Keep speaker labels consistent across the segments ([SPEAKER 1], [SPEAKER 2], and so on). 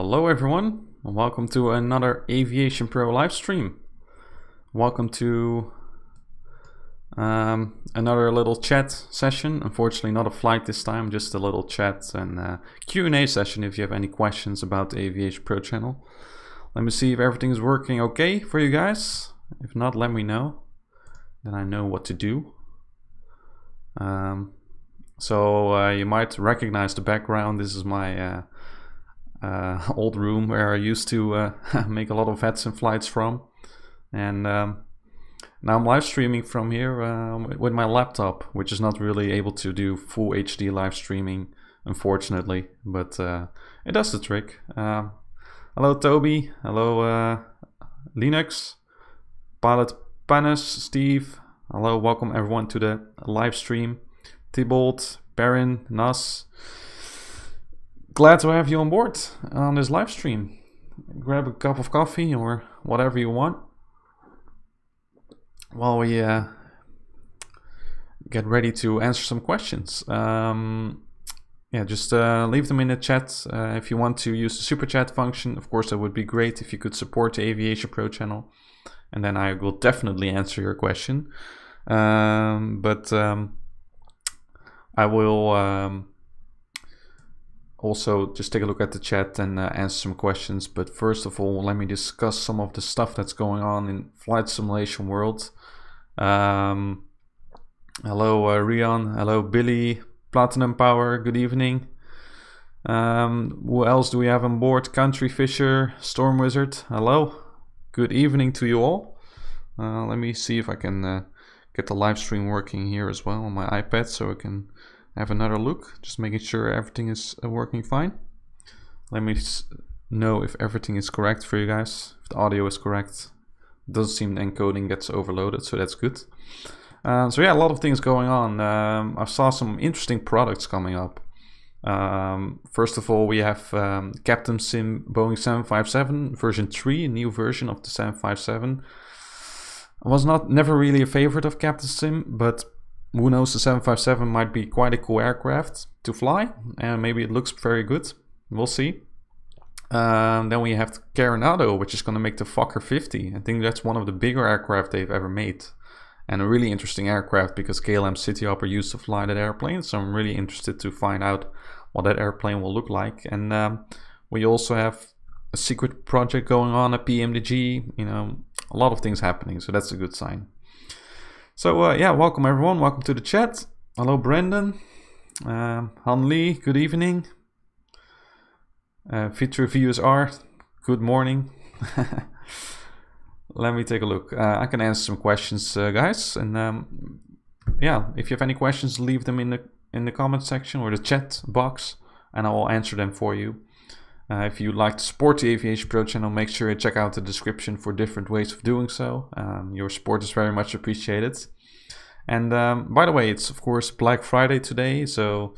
[SPEAKER 1] Hello everyone, and welcome to another AviationPro live stream. Welcome to another little chat session. Unfortunately not a flight this time, just a little chat and Q&A session if you have any questions about the AviationPro channel. Let me see if everything is working okay for you guys. If not, let me know, then I know what to do. So you might recognize the background. This is my old room where I used to make a lot of VATSIM flights from, and now I'm live streaming from here with my laptop, which is not really able to do full HD live streaming, unfortunately, but it does the trick. Hello Toby, hello Linux, Pilot Panis, Steve, hello, welcome everyone to the live stream. Thibault, Baron, Nas, glad to have you on board on this live stream. Grab a cup of coffee or whatever you want while we get ready to answer some questions. Yeah, just leave them in the chat. If you want to use the super chat function, of course that would be great if you could support the AviationPro channel, and then I will definitely answer your question. I will also just take a look at the chat and answer some questions. But first of all, let me discuss some of the stuff that's going on in flight simulation world. Hello Rion, hello Billy, Platinum Power, good evening. Who else do we have on board? Country Fisher, Storm Wizard, hello. Good evening to you all. Let me see if I can get the live stream working here as well on my iPad so I can have another look, just making sure everything is working fine. Let me know if everything is correct for you guys, if the audio is correct. It doesn't seem the encoding gets overloaded, so that's good. So yeah, a lot of things going on. I saw some interesting products coming up. First of all, we have Captain Sim Boeing 757 version 3, a new version of the 757. I was never really a favorite of Captain Sim, but who knows, the 757 might be quite a cool aircraft to fly, and maybe it looks very good. We'll see. Then we have the Coronado, which is going to make the Fokker 50. I think that's one of the bigger aircraft they've ever made, and a really interesting aircraft because KLM Cityhopper used to fly that airplane, so I'm really interested to find out what that airplane will look like. And we also have a secret project going on at PMDG, you know, a lot of things happening, so that's a good sign. So yeah, welcome everyone, welcome to the chat. Hello Brendan, Han Lee, good evening. Feature Reviews Art, good morning. Let me take a look. I can answer some questions, guys, and yeah, if you have any questions, leave them in the comment section or the chat box, and I will answer them for you. If you'd like to support the AviationPro channel, make sure you check out the description for different ways of doing so. Your support is very much appreciated. And by the way, it's of course Black Friday today, so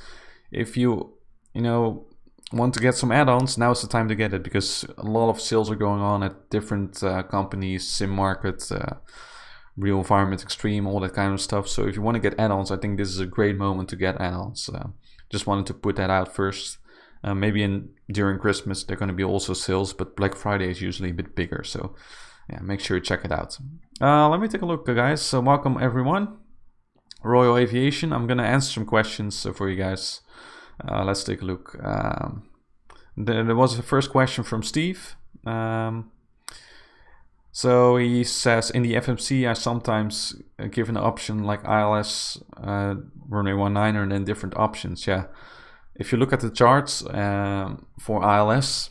[SPEAKER 1] if you want to get some add-ons, now's the time to get it, because a lot of sales are going on at different companies, Sim Market, Real Environment Extreme, all that kind of stuff. So if you want to get add-ons, I think this is a great moment to get add-ons. Just wanted to put that out first. Maybe during Christmas there are going to be also sales, but Black Friday is usually a bit bigger, so yeah, make sure you check it out. Let me take a look, guys. So welcome everyone. Royal Aviation, I'm going to answer some questions for you guys. Let's take a look. There was the first question from Steve. So he says, in the FMC I sometimes give an option like ILS, runway 19 and then different options. Yeah. If you look at the charts for ILS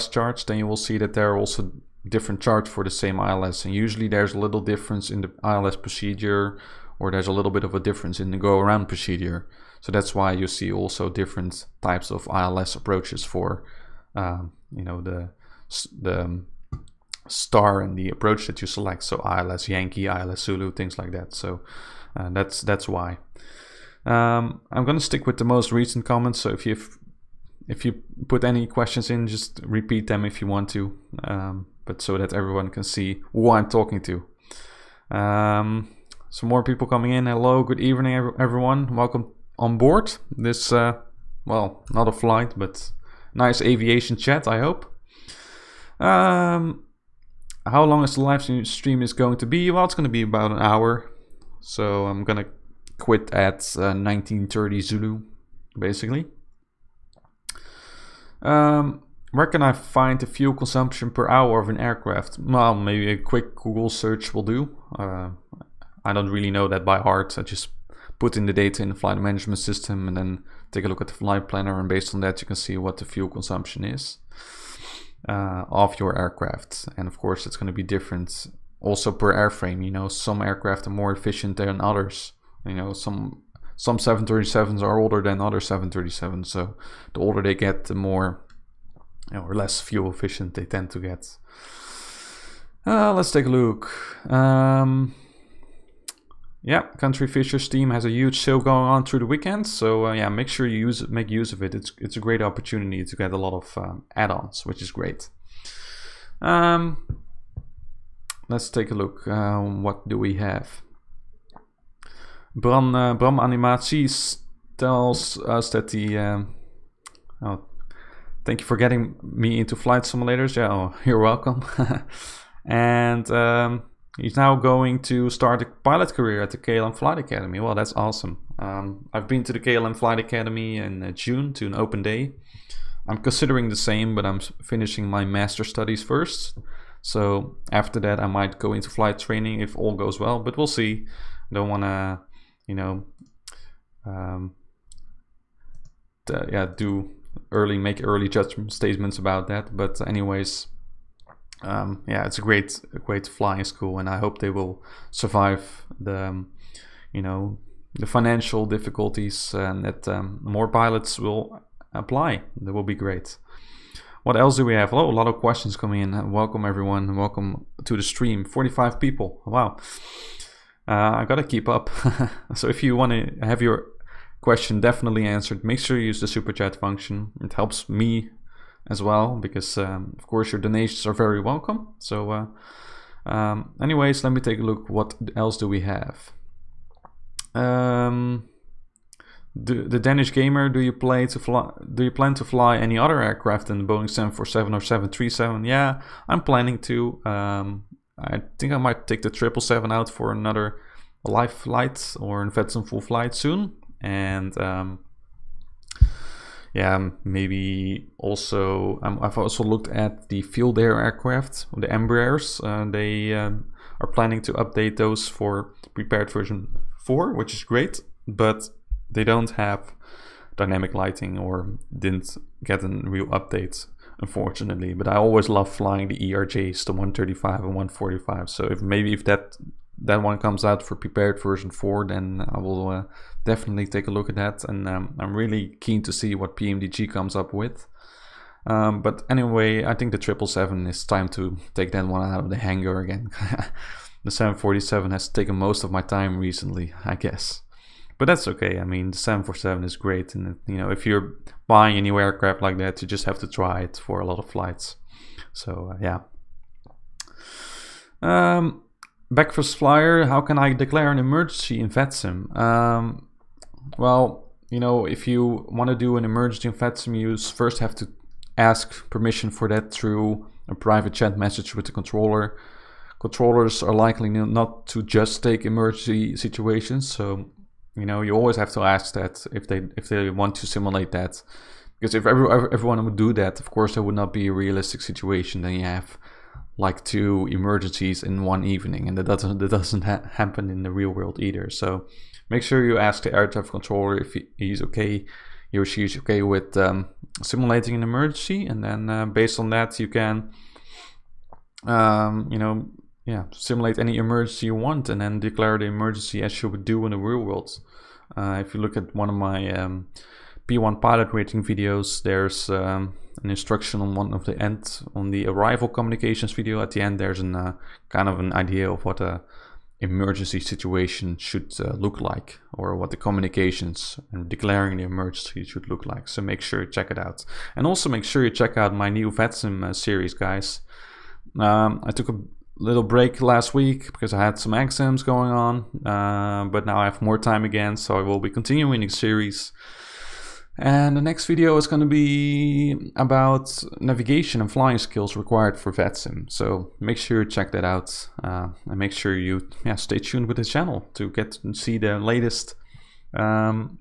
[SPEAKER 1] charts, then you will see that there are also different charts for the same ILS. And usually there's a little difference in the ILS procedure, or there's a little bit of a difference in the go-around procedure. So that's why you see also different types of ILS approaches for, the star and the approach that you select. So ILS Yankee, ILS Zulu, things like that. So that's why. I'm going to stick with the most recent comments, so if you put any questions in, just repeat them if you want to, but so that everyone can see who I'm talking to. Some more people coming in. Hello, good evening everyone, welcome on board this well, not a flight, but nice aviation chat, I hope. How long is the live stream is going to be? Well, it's going to be about an hour. So I'm going to quit at 19:30 Zulu, basically. Where can I find the fuel consumption per hour of an aircraft? Well, maybe a quick Google search will do. I don't really know that by heart. I just put in the data in the flight management system and then take a look at the flight planner, and based on that you can see what the fuel consumption is of your aircraft. And of course it's going to be different also per airframe. You know, some aircraft are more efficient than others. You know, some 737s are older than other 737s, so the older they get, the more, you know, or less fuel efficient they tend to get. Let's take a look. Yeah, Country Fishers team has a huge sale going on through the weekend, so yeah, make sure you make use of it. It's a great opportunity to get a lot of add-ons, which is great. Let's take a look. What do we have? Bram Animaties tells us that the oh, thank you for getting me into flight simulators. Yeah, oh, you're welcome. And he's now going to start a pilot career at the KLM Flight Academy. Well, that's awesome. I've been to the KLM Flight Academy in June to an open day. I'm considering the same, but I'm finishing my master studies first. So after that, I might go into flight training if all goes well, but we'll see. I don't want to, you know, make early judgment statements about that. But anyways, yeah, it's a great flying school, and I hope they will survive the, you know, the financial difficulties, and that more pilots will apply. That will be great. What else do we have? Oh, a lot of questions coming in. Welcome everyone. Welcome to the stream. 45 people. Wow. I gotta keep up. So if you want to have your question definitely answered, make sure you use the super chat function. It helps me as well, because of course your donations are very welcome. So anyways, let me take a look. What else do we have? The Danish gamer, do you plan to fly any other aircraft than the Boeing 747 or 737? Yeah, I'm planning to. I think I might take the 777 out for another live flight or in VATSIM full flight soon. And yeah, maybe also I've also looked at the Field Air aircraft, the Embraers. They are planning to update those for prepared version 4, which is great, but they don't have dynamic lighting, or didn't get a real update, unfortunately. But I always love flying the ERJs, the 135 and 145. So if that one comes out for prepared version 4, then I will definitely take a look at that. And I'm really keen to see what PMDG comes up with. But anyway, I think the 777 is time to take that one out of the hangar again. The 747 has taken most of my time recently, I guess. But that's okay. I mean, the 747 is great, and you know, if you're buying a new aircraft like that, you just have to try it for a lot of flights. So yeah. Breakfast Flyer, how can I declare an emergency in VATSIM? Well, you know, if you want to do an emergency in VATSIM, you first have to ask permission for that through a private chat message with the controller. Controllers are likely not to just take emergency situations, so you know, you always have to ask that if they want to simulate that, because if everyone would do that, of course, that would not be a realistic situation. Then you have like 2 emergencies in one evening, and that doesn't happen in the real world either. So make sure you ask the air traffic controller if he or she is okay with simulating an emergency, and then based on that you can you know, yeah, simulate any emergency you want, and then declare the emergency as you would do in the real world. If you look at one of my P1 pilot rating videos, there's an instruction on one of the end, on the arrival communications video. At the end, there's an kind of an idea of what a emergency situation should look like, or what the communications and declaring the emergency should look like. So make sure you check it out, and also make sure you check out my new VATSIM series, guys. I took a little break last week because I had some exams going on, but now I have more time again, so I will be continuing the series. And the next video is going to be about navigation and flying skills required for VATSIM. So make sure you check that out, and make sure you stay tuned with the channel to get to see the latest VATSIM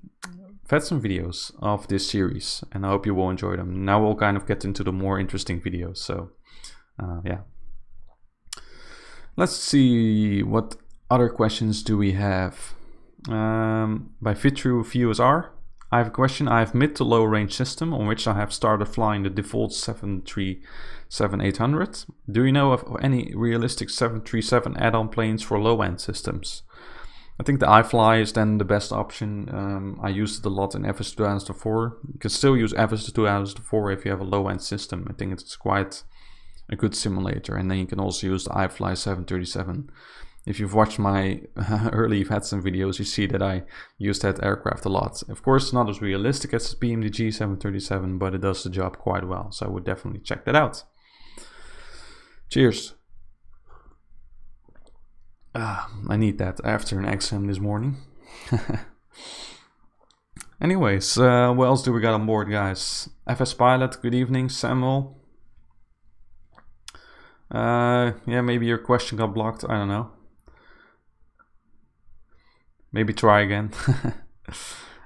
[SPEAKER 1] videos of this series. And I hope you will enjoy them. Now we'll kind of get into the more interesting videos. So yeah. Let's see, what other questions do we have? By Vitru VSR. I have a question. I have mid to low range system on which I have started flying the default 737-800. Do you know of any realistic 737 add-on planes for low end systems? I think the iFly is then the best option. I used it a lot in FS 2004. You can still use FS 2004 if you have a low end system. I think it's quite a good simulator. And then you can also use the iFly 737. If you've watched my early VATSIM videos, you see that I use that aircraft a lot. Of course, not as realistic as the BMDG 737, but it does the job quite well. So I would definitely check that out. Cheers. I need that after an exam this morning. Anyways, what else do we got on board, guys? FS Pilot, good evening. Samuel. Yeah, maybe your question got blocked. I don't know. Maybe try again.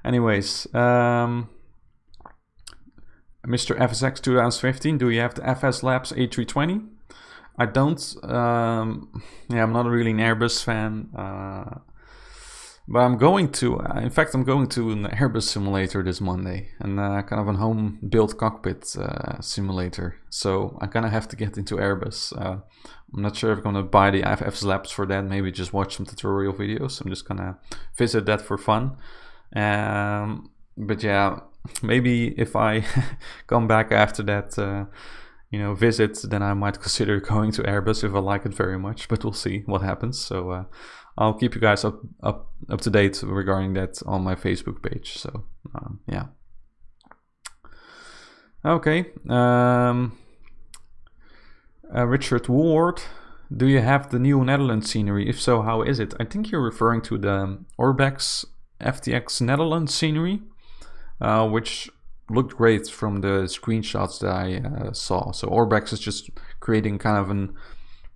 [SPEAKER 1] Anyways, Mr. FSX 2015, do you have the FS Labs A320? I don't. Yeah, I'm not really an Airbus fan. But I'm going to, in fact, I'm going to an Airbus simulator this Monday, and kind of a home-built cockpit simulator. So I kind of have to get into Airbus. I'm not sure if I'm going to buy the FS Labs for that. Maybe just watch some tutorial videos. I'm just going to visit that for fun. But yeah, maybe if I come back after that, visit, then I might consider going to Airbus if I like it very much. But we'll see what happens. So I'll keep you guys up to date regarding that on my Facebook page. So yeah. Okay. Richard Ward, do you have the new Netherlands scenery? If so, how is it? I think you're referring to the Orbex FTX Netherlands scenery, which looked great from the screenshots that I saw. So Orbex is just creating kind of an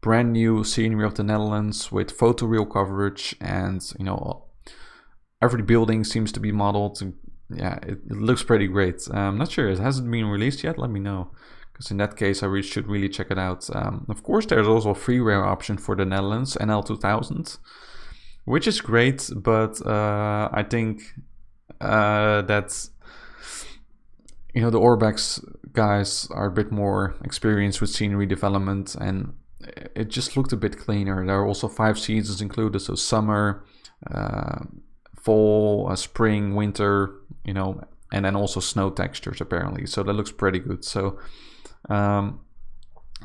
[SPEAKER 1] brand new scenery of the Netherlands with photoreal coverage, and every building seems to be modeled. Yeah, it looks pretty great. I'm not sure, it hasn't been released yet. Let me know, because in that case I should really check it out. Of course, there's also a freeware option for the Netherlands, NL2000, which is great, but I think that the Orbex guys are a bit more experienced with scenery development, and it just looked a bit cleaner. There are also 5 seasons included, so summer, fall, spring, winter, and then also snow textures apparently. So that looks pretty good. So I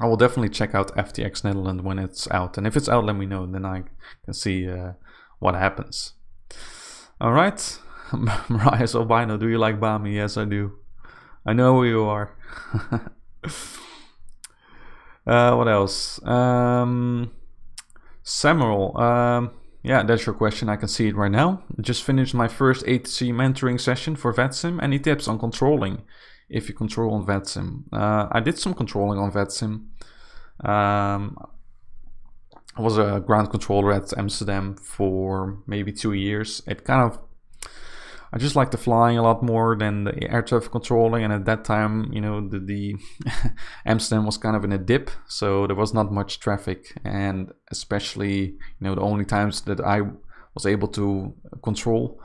[SPEAKER 1] will definitely check out FTX Netherlands when it's out. And if it's out, let me know, then I can see what happens. All right. Marias Albino, do you like Bami? Yes, I do. I know who you are. What else? Samuel, yeah, that's your question. I can see it right now. Just finished my first ATC mentoring session for VATSIM. Any tips on controlling if you control on VATSIM? I did some controlling on VATSIM. I was a ground controller at Amsterdam for maybe 2 years. I just like the flying a lot more than the air traffic controlling, and at that time, the Amsterdam was kind of in a dip, so there was not much traffic, and especially, the only times that I was able to control,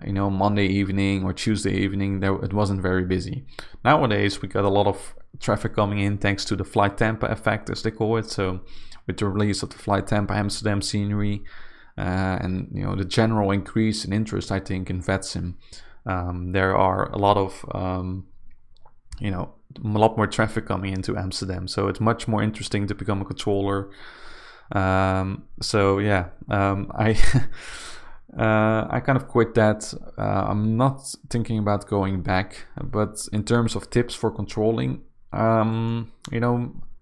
[SPEAKER 1] Monday evening or Tuesday evening, it wasn't very busy. Nowadays, we got a lot of traffic coming in thanks to the Flight Tampa effect, as they call it. So with the release of the Flight Tampa Amsterdam scenery, and the general increase in interest, I think, in VATSIM, there are a lot of a lot more traffic coming into Amsterdam, so it's much more interesting to become a controller. So yeah, I kind of quit that. I'm not thinking about going back, but in terms of tips for controlling,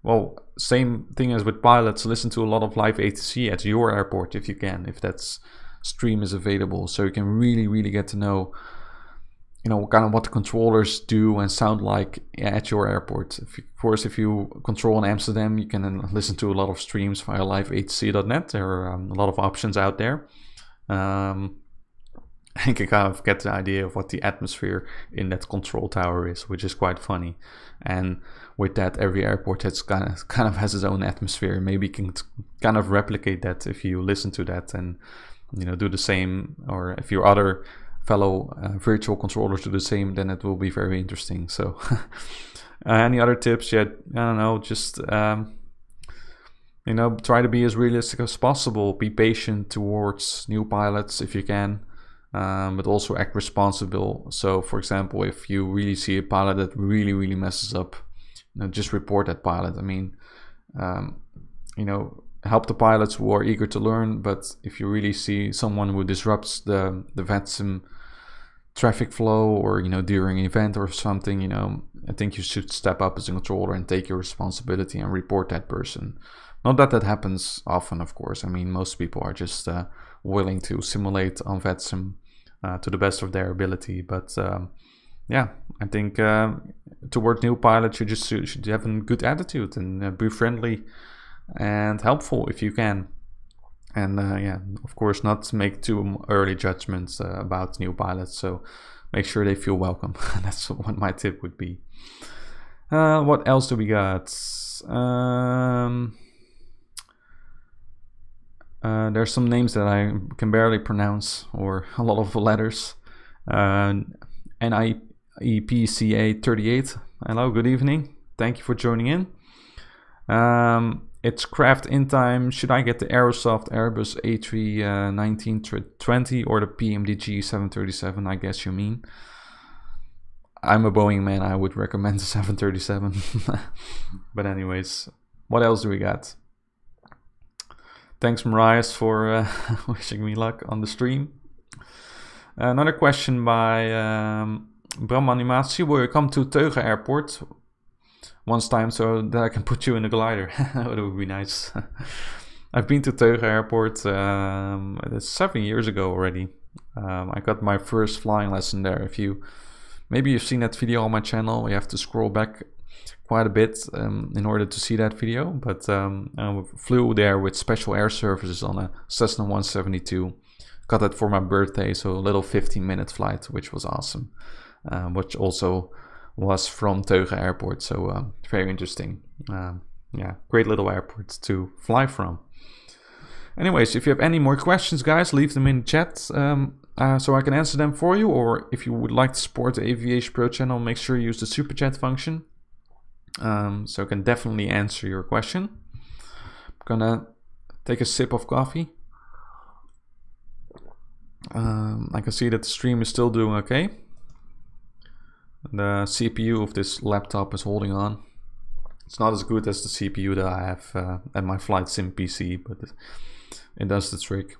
[SPEAKER 1] well, same thing as with pilots, listen to a lot of live ATC at your airport if you can, if that stream is available, so you can really get to know you know, kind of what the controllers do and sound like at your airport. Of course, if you control in Amsterdam, you can then listen to a lot of streams via liveatc.net. There are a lot of options out there. You can kind of get the idea of what the atmosphere in that control tower is, which is quite funny. And with that, every airport has kind of has its own atmosphere. Maybe you can kind of replicate that if you listen to that and, you know, do the same, or if your other fellow virtual controllers do the same, then it will be very interesting. So any other tips yet? I don't know, just you know, try to be as realistic as possible. Be patient towards new pilots if you can, but also act responsible. So for example, if you really see a pilot that really messes up, you know, just report that pilot. I mean, you know, help the pilots who are eager to learn, but if you really see someone who disrupts the VATSIM traffic flow, or, you know, during an event or something, you know, I think you should step up as a controller and take your responsibility and report that person. Not that that happens often, of course. I mean, most people are just willing to simulate on VATSIM to the best of their ability, but yeah, I think toward new pilots, you just should have a good attitude and be friendly and helpful if you can. And yeah, of course, not make too early judgments about new pilots. So make sure they feel welcome. That's what my tip would be. What else do we got? There's some names that I can barely pronounce, or a lot of letters. NIEPCA38. Hello, good evening. Thank you for joining in. It's craft in time. Should I get the Aerosoft Airbus A319-20 or the PMDG 737? I guess you mean. I'm a Boeing man. I would recommend the 737. But anyways, what else do we got? Thanks, Marias, for wishing me luck on the stream. Another question by Bram Animatie. Will you come to Teugen Airport once time so that I can put you in a glider? That would be nice. I've been to Teugen Airport 7 years ago already. I got my first flying lesson there. Maybe you've seen that video on my channel. You have to scroll back quite a bit in order to see that video. But I flew there with Special Air Services on a Cessna 172. Got that for my birthday, so a little 15-minute flight, which was awesome. Which also was from Teugen Airport, so very interesting. Yeah, great little airport to fly from. Anyways, if you have any more questions, guys, leave them in the chat so I can answer them for you. Or if you would like to support the AviationPro channel, make sure you use the super chat function, so I can definitely answer your question. I'm gonna take a sip of coffee. I can see that the stream is still doing okay. The CPU of this laptop is holding on. It's not as good as the CPU that I have at my flight sim PC, but it does the trick.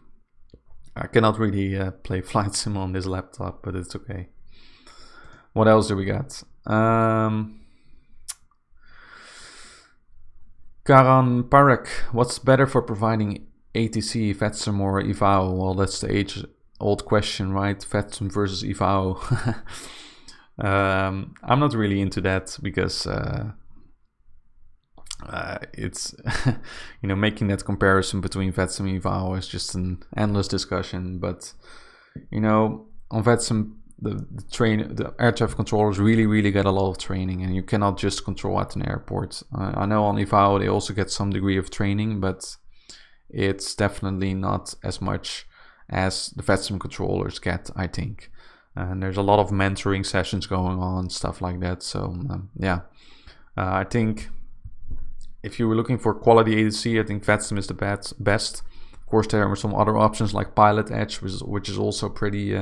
[SPEAKER 1] I cannot really play flight sim on this laptop, but it's okay. What else do we got? Karan Parak, what's better for providing ATC, VATSIM or IVAO? Well, that's the age-old question, right? VATSIM versus IVAO. I'm not really into that because it's you know, making that comparison between VATSIM and IVAO is just an endless discussion. But you know, on VATSIM, the air traffic controllers really get a lot of training, and you cannot just control at an airport. I know on IVAO they also get some degree of training, but it's definitely not as much as the VATSIM controllers get, I think. And there's a lot of mentoring sessions going on, stuff like that. So yeah, I think if you were looking for quality ATC, I think VATSIM is the best. Of course, there are some other options like Pilot Edge, which is also pretty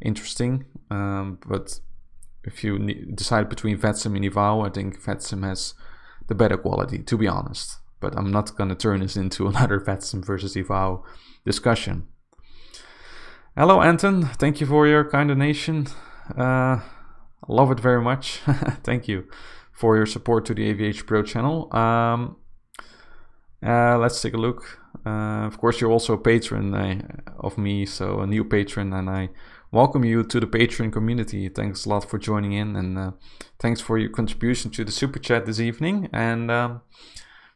[SPEAKER 1] interesting. But if you decide between VATSIM and IVAO, I think VATSIM has the better quality, to be honest. But I'm not going to turn this into another VATSIM versus IVAO discussion. Hello, Anton. Thank you for your kind donation. I love it very much. Thank you for your support to the AviationPro channel. Let's take a look. Of course, you're also a patron of me, so a new patron, and I welcome you to the Patreon community. Thanks a lot for joining in, and thanks for your contribution to the super chat this evening. And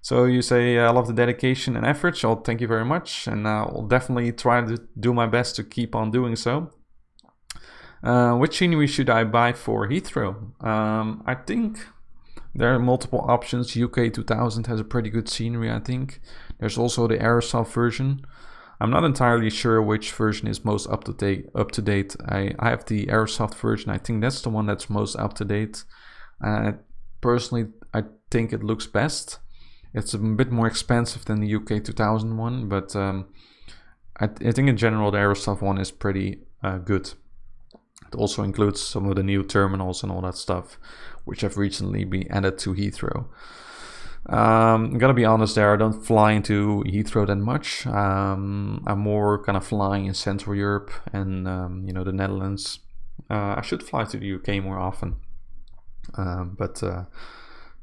[SPEAKER 1] so you say, I love the dedication and effort, so thank you very much, and I'll definitely try to do my best to keep on doing so. Which scenery should I buy for Heathrow? I think there are multiple options. UK 2000 has a pretty good scenery, I think. There's also the Aerosoft version. I'm not entirely sure which version is most up to date. I have the Aerosoft version. I think that's the one that's most up to date. Personally, I think it looks best. It's a bit more expensive than the UK 2000 one, but I think in general the Aerosoft one is pretty good. It also includes some of the new terminals and all that stuff, which have recently been added to Heathrow. I'm gonna be honest there, I don't fly into Heathrow that much. I'm more kind of flying in Central Europe and you know, the Netherlands. I should fly to the UK more often.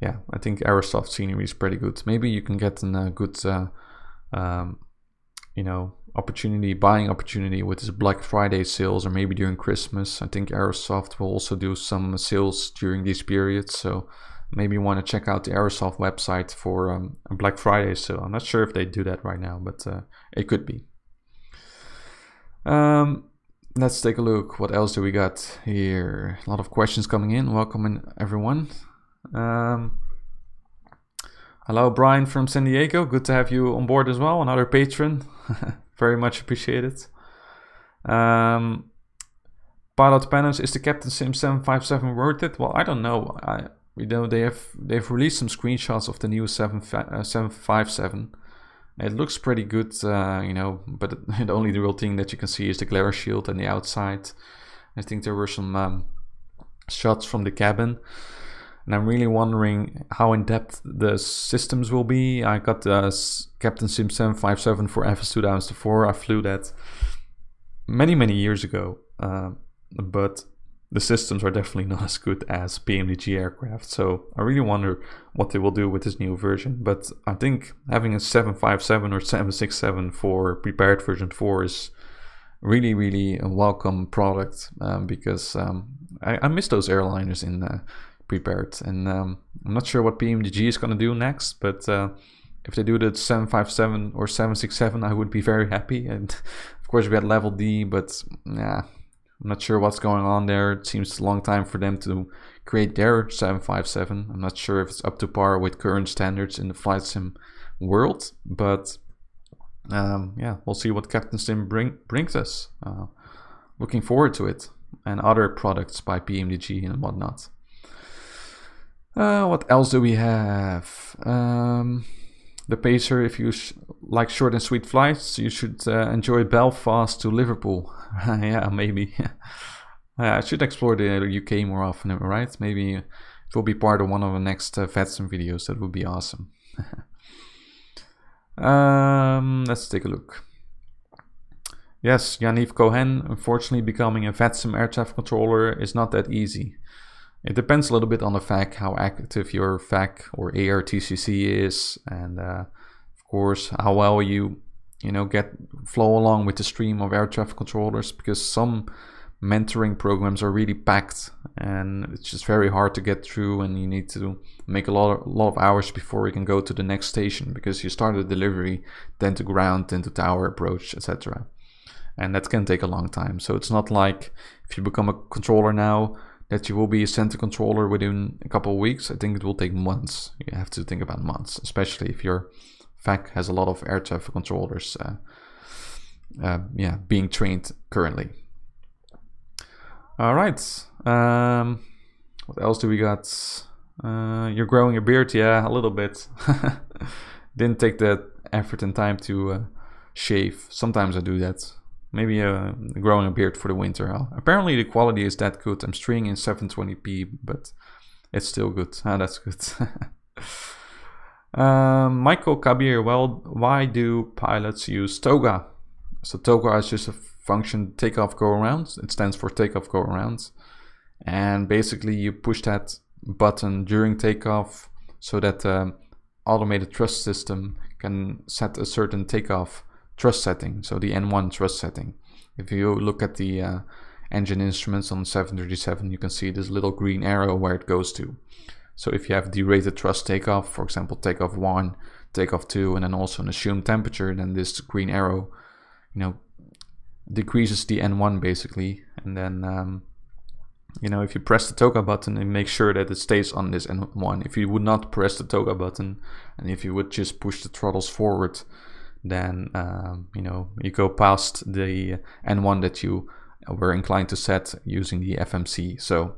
[SPEAKER 1] Yeah, I think Aerosoft scenery is pretty good. Maybe you can get a good, you know, buying opportunity with this Black Friday sales, or maybe during Christmas. I think Aerosoft will also do some sales during these periods, so maybe you want to check out the Aerosoft website for a Black Friday sale. I'm not sure if they do that right now, but it could be. Let's take a look. What else do we got here? A lot of questions coming in. Welcome everyone. Hello, Brian from San Diego. Good to have you on board as well. Another patron. Very much appreciated. Pilot Penance, is the Captain Sim 757 worth it? Well, I don't know. You know, they've released some screenshots of the new 757. It looks pretty good, you know, but the only real thing that you can see is the glare shield and the outside. I think there were some shots from the cabin. And I'm really wondering how in-depth the systems will be. I got the Captain Sim 757 for FS 2004. I flew that many years ago, but the systems are definitely not as good as PMDG aircraft. So I really wonder what they will do with this new version. But I think having a 757 or 767 for prepared version 4 is really a welcome product, because I miss those airliners in prepared, and I'm not sure what PMDG is going to do next, but if they do the 757 or 767, I would be very happy. And of course we had level D, but yeah, I'm not sure what's going on there. It seems a long time for them to create their 757. I'm not sure if it's up to par with current standards in the flight sim world, but yeah, we'll see what Captain Sim brings us. Looking forward to it, and other products by PMDG and whatnot. What else do we have? The Pacer, if you like short and sweet flights, you should enjoy Belfast to Liverpool. Yeah, maybe. I should explore the UK more often, right? Maybe it will be part of one of the next VATSIM videos. That would be awesome. Let's take a look. Yes, Yaniv Cohen, unfortunately becoming a VATSIM air traffic controller is not that easy. It depends a little bit on the FAC, how active your FAC or ARTCC is, and of course how well you flow along with the stream of air traffic controllers, because some mentoring programs are really packed and it's just very hard to get through, and you need to make a lot of hours before you can go to the next station, because you start a delivery, then to ground, then to tower approach, etc. And that can take a long time. So it's not like if you become a controller now that you will be a center controller within a couple of weeks. I think it will take months. You have to think about months, especially if your FAC has a lot of air traffic controllers being trained currently. All right. What else do we got? You're growing a beard. Yeah, a little bit. Didn't take the effort and time to shave. Sometimes I do that. Maybe growing a beard for the winter. Apparently the quality is that good. I'm streaming in 720p, but it's still good. That's good. Michael Kabir, well, why do pilots use TOGA? So TOGA is just a function, takeoff go around. It stands for takeoff go around. And basically you push that button during takeoff so that the automated thrust system can set a certain takeoff thrust setting, so the N1 thrust setting. If you look at the engine instruments on 737, you can see this little green arrow where it goes to. So if you have derated thrust takeoff, for example, takeoff 1, takeoff 2, and then also an assumed temperature, then this green arrow, you know, decreases the N1 basically. And then, you know, if you press the toga button, and make sure that it stays on this N1. If you would not press the toga button, and if you would just push the throttles forward, then, you know, you go past the N1 that you were inclined to set using the FMC. So,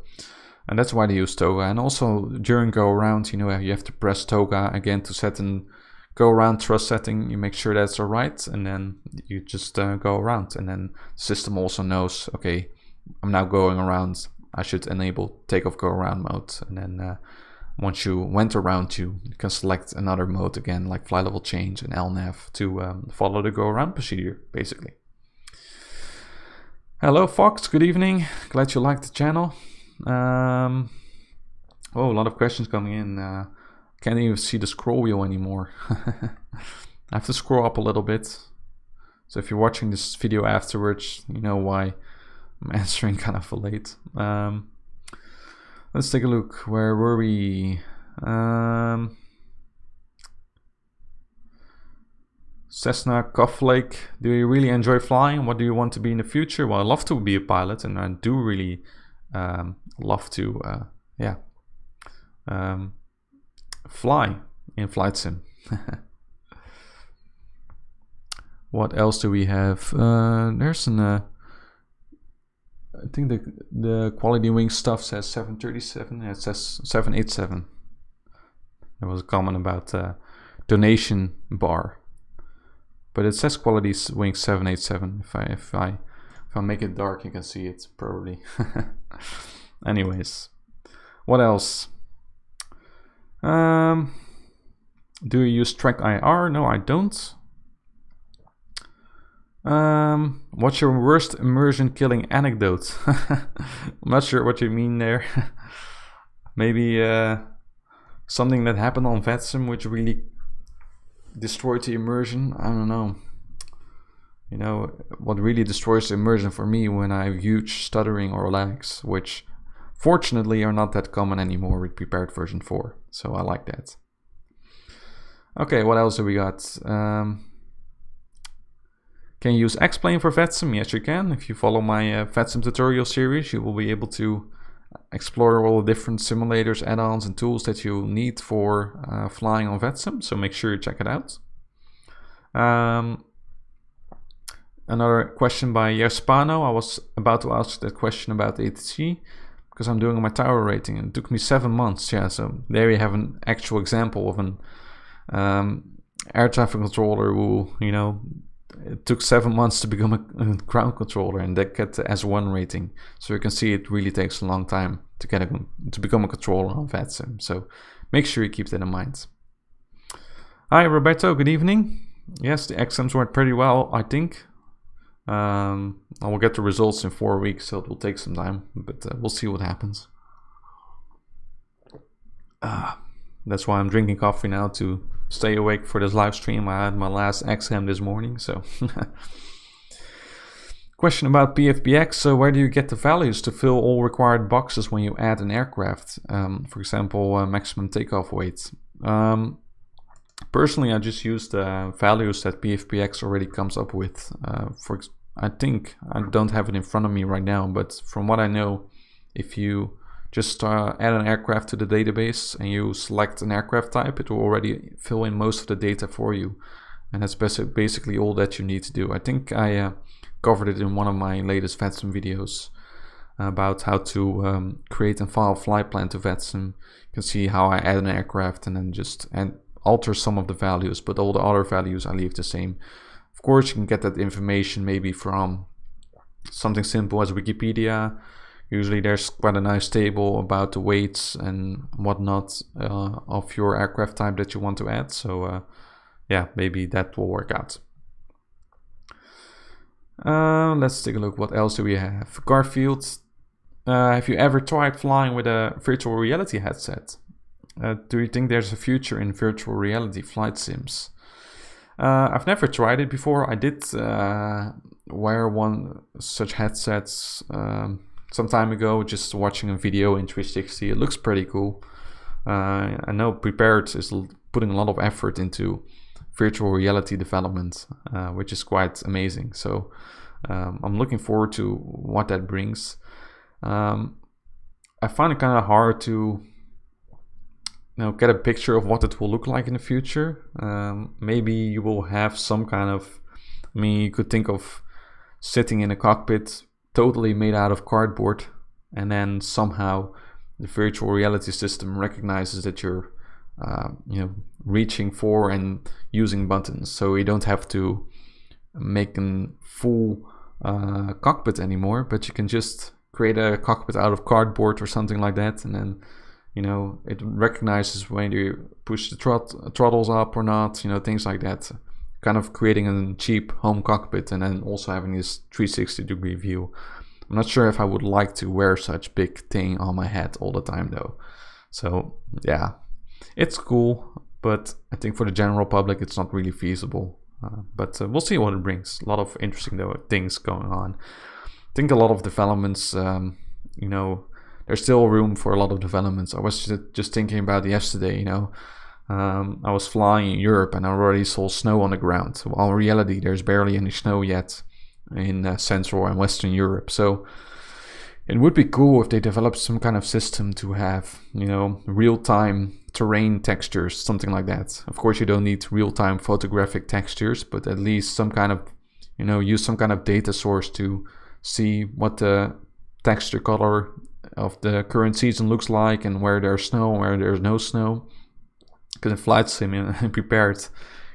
[SPEAKER 1] and that's why they use toga. And also during go around, you know, you have to press toga again to set an go around thrust setting. You make sure that's all right, and then you just go around. And then the system also knows, okay, I'm now going around, I should enable takeoff go around mode. And then once you went around, you can select another mode again, like fly level change and LNAV, to follow the go around procedure basically. Hello Fox, good evening, glad you liked the channel. Oh, a lot of questions coming in. Can't even see the scroll wheel anymore. I have to scroll up a little bit. So if you're watching this video afterwards, you know why I'm answering kind of late. Let's take a look. Where were we? Cessna Cufflake, do you really enjoy flying? What do you want to be in the future? Well, I love to be a pilot, and I do really love to fly in flight sim. What else do we have? There's an I think the quality wing stuff says 737. It says 787. There was a comment about donation bar, but it says quality wing 787. If I make it dark, you can see it probably. Anyways, what else? Do you use Track IR? No, I don't. What's your worst immersion killing anecdote? I'm not sure what you mean there. Maybe something that happened on VATSIM which really destroyed the immersion. I don't know. You know, what really destroys the immersion for me when I have huge stuttering or lags, which fortunately are not that common anymore with prepared version 4. So I like that. Okay, what else do we got? Can you use X-Plane for VATSIM? Yes, you can. If you follow my VATSIM tutorial series, you will be able to explore all the different simulators, add-ons, and tools that you need for flying on VATSIM. So make sure you check it out. Another question by Yerspano. I was about to ask that question about ATC because I'm doing my tower rating, and it took me 7 months. Yeah, so there you have an actual example of an air traffic controller who, you know, it took 7 months to become a ground controller and that get the S1 rating. So you can see it really takes a long time to get to become a controller on VATSIM. So make sure you keep that in mind. Hi Roberto, good evening. Yes, the exams went pretty well, I think. I will get the results in 4 weeks, so it will take some time, but we'll see what happens. That's why I'm drinking coffee now, to stay awake for this live stream. I had my last exam this morning, so. Question about PFBX. So where do you get the values to fill all required boxes when you add an aircraft? For example, maximum takeoff weight. Personally, I just use the values that PFBX already comes up with. I think, I don't have it in front of me right now, but from what I know, if you just add an aircraft to the database and you select an aircraft type, it will already fill in most of the data for you. And that's basically all that you need to do. I think I covered it in one of my latest VATSIM videos about how to create and file a flight plan to VATSIM. You can see how I add an aircraft and then just alter some of the values, but all the other values I leave the same. Of course, you can get that information maybe from something simple as Wikipedia. Usually there's quite a nice table about the weights and whatnot of your aircraft type that you want to add. So yeah, maybe that will work out. Let's take a look. What else do we have? Garfield, have you ever tried flying with a virtual reality headset? Do you think there's a future in virtual reality flight sims? I've never tried it before. I did wear one such headsets some time ago, just watching a video in 360. It looks pretty cool. I know Prepared is putting a lot of effort into virtual reality development, which is quite amazing. So I'm looking forward to what that brings. I find it kind of hard to get a picture of what it will look like in the future. Maybe you will have some kind of, you could think of sitting in a cockpit totally made out of cardboard, and then somehow the virtual reality system recognizes that you're reaching for and using buttons, so you don't have to make a full cockpit anymore, but you can just create a cockpit out of cardboard or something like that, and then it recognizes when you push the throttles up or not, things like that. Kind of creating a cheap home cockpit and then also having this 360-degree view. I'm not sure if I would like to wear such big thing on my head all the time though. So yeah, it's cool, but I think for the general public it's not really feasible. But we'll see what it brings. A lot of interesting things going on. I think a lot of developments, there's still room for a lot of developments. I was just thinking about yesterday, I was flying in Europe and I already saw snow on the ground. While in reality, there's barely any snow yet in Central and Western Europe. So it would be cool if they developed some kind of system to have, real-time terrain textures, something like that. Of course, you don't need real-time photographic textures, but at least some kind of, use some kind of data source to see what the texture color of the current season looks like and where there's snow and where there's no snow. Because in Flight Sim and Prepared,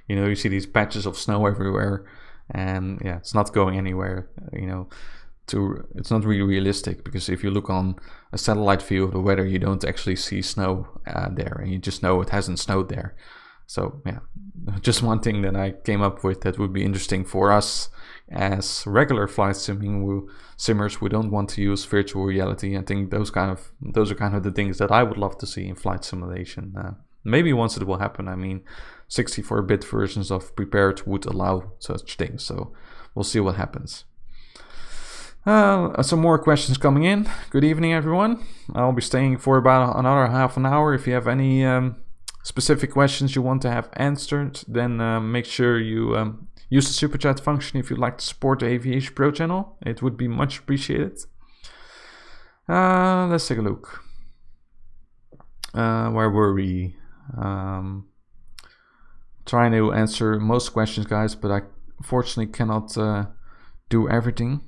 [SPEAKER 1] you see these patches of snow everywhere, and yeah, it's not going anywhere. It's not really realistic, because if you look on a satellite view of the weather, you don't actually see snow there, and you just know it hasn't snowed there. So yeah, just one thing that I came up with that would be interesting for us as regular flight simmers who don't want to use virtual reality. I think those are kind of the things that I would love to see in flight simulation. Maybe once it will happen. 64-bit versions of Prepared would allow such things, so we'll see what happens. Some more questions coming in. Good evening, everyone. I'll be staying for about another half an hour. If you have any specific questions you want to have answered, then make sure you use the super chat function if you'd like to support the AviationPro channel. It would be much appreciated. Let's take a look. Where were we? Trying to answer most questions, guys, but I unfortunately cannot do everything.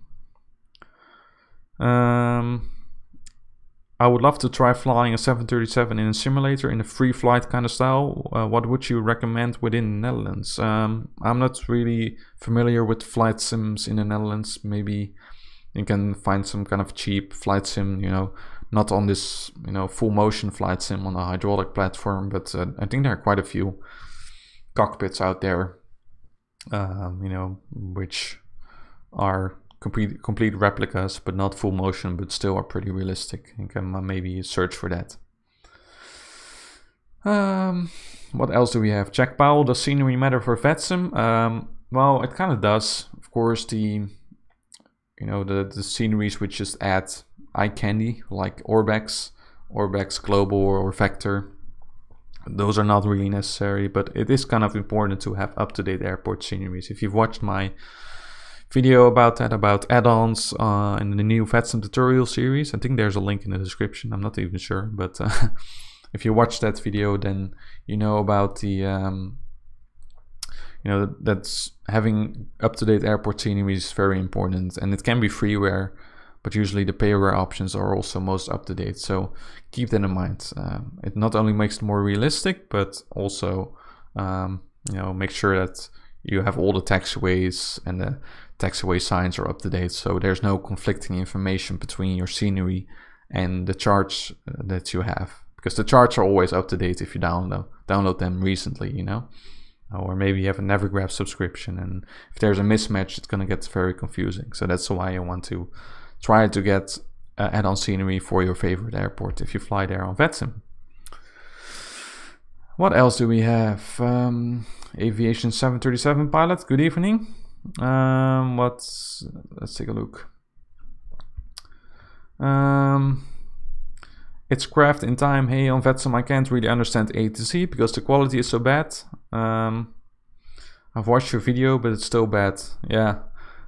[SPEAKER 1] I would love to try flying a 737 in a simulator in a free flight kind of style. What would you recommend within the Netherlands? I'm not really familiar with flight sims in the Netherlands. Maybe you can find some kind of cheap flight sim, not on this, full motion flight sim on a hydraulic platform, but I think there are quite a few cockpits out there, which are complete replicas, but not full motion, but still are pretty realistic. You can maybe search for that. What else do we have? Jack Powell, does scenery matter for VATSIM? Well, it kind of does. Of course, the sceneries which just add eye candy, like Orbex Global or Vector, those are not really necessary, but it is kind of important to have up-to-date airport sceneries. If you've watched my video about that, about add-ons in the new VATSIM tutorial series, I think there's a link in the description, I'm not even sure, but if you watch that video, then you know about the that's having up-to-date airport scenery is very important, and it can be freeware, but usually the payware options are also most up-to-date, so keep that in mind. It not only makes it more realistic, but also make sure that you have all the taxiways and the taxiway signs are up-to-date, so there's no conflicting information between your scenery and the charts that you have, because the charts are always up-to-date if you download them recently, or maybe you have a Navigraph subscription, and if there's a mismatch, it's going to get very confusing. So that's why you want to try to get add-on scenery for your favorite airport if you fly there on VATSIM. What else do we have? Aviation 737 pilot, good evening. Let's take a look. It's craft in time. Hey, on VATSIM, I can't really understand A to Z because the quality is so bad. I've watched your video, but it's still bad. Yeah,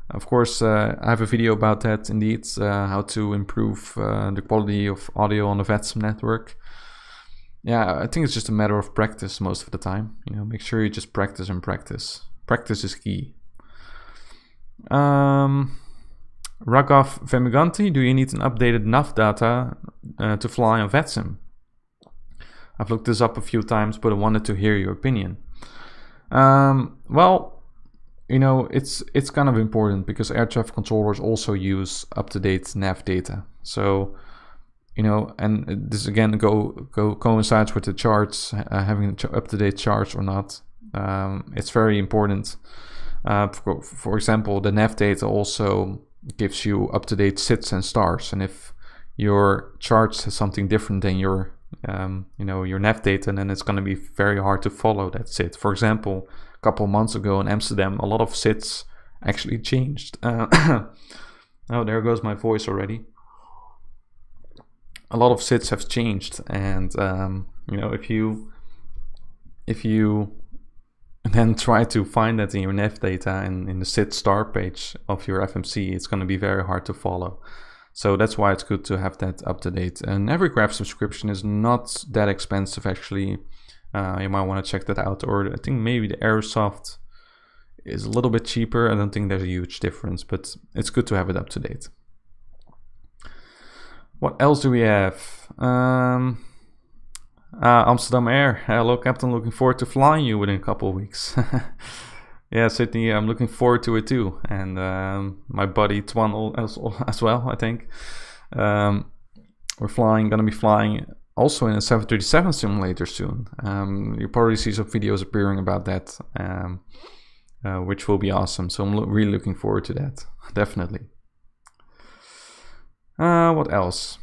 [SPEAKER 1] of course, I have a video about that indeed, how to improve the quality of audio on the VATSIM network. Yeah, I think it's just a matter of practice most of the time. You know, make sure you just practice and practice. Practice is key. Raghav Femiganti, do you need an updated nav data to fly on VATSIM? I've looked this up a few times, but I wanted to hear your opinion. Well, you know, it's kind of important because air traffic controllers also use up-to-date nav data. So, you know, and this again coincides with the charts, having up-to-date charts or not. It's very important. For example, the nav data also gives you up-to-date SIDs and stars, and if your chart says something different than your your nav data, then it's going to be very hard to follow that SID. For example, a couple of months ago in Amsterdam, a lot of SIDs actually changed. Oh, there goes my voice already. A lot of SIDs have changed, and you know, if you then try to find that in your nav data and in the SID star page of your FMC, it's going to be very hard to follow. So that's why it's good to have that up to date. And every graph subscription is not that expensive actually. You might want to check that out. Or I think maybe the Airsoft is a little bit cheaper. I don't think there's a huge difference, but it's good to have it up to date. What else do we have? Amsterdam Air. Hello, Captain. Looking forward to flying you within a couple of weeks. Yeah, Sydney, I'm looking forward to it too. And my buddy Twan as well, I think. We're gonna be flying also in a 737 simulator soon. You'll probably see some videos appearing about that, which will be awesome. So I'm really looking forward to that, definitely. What else?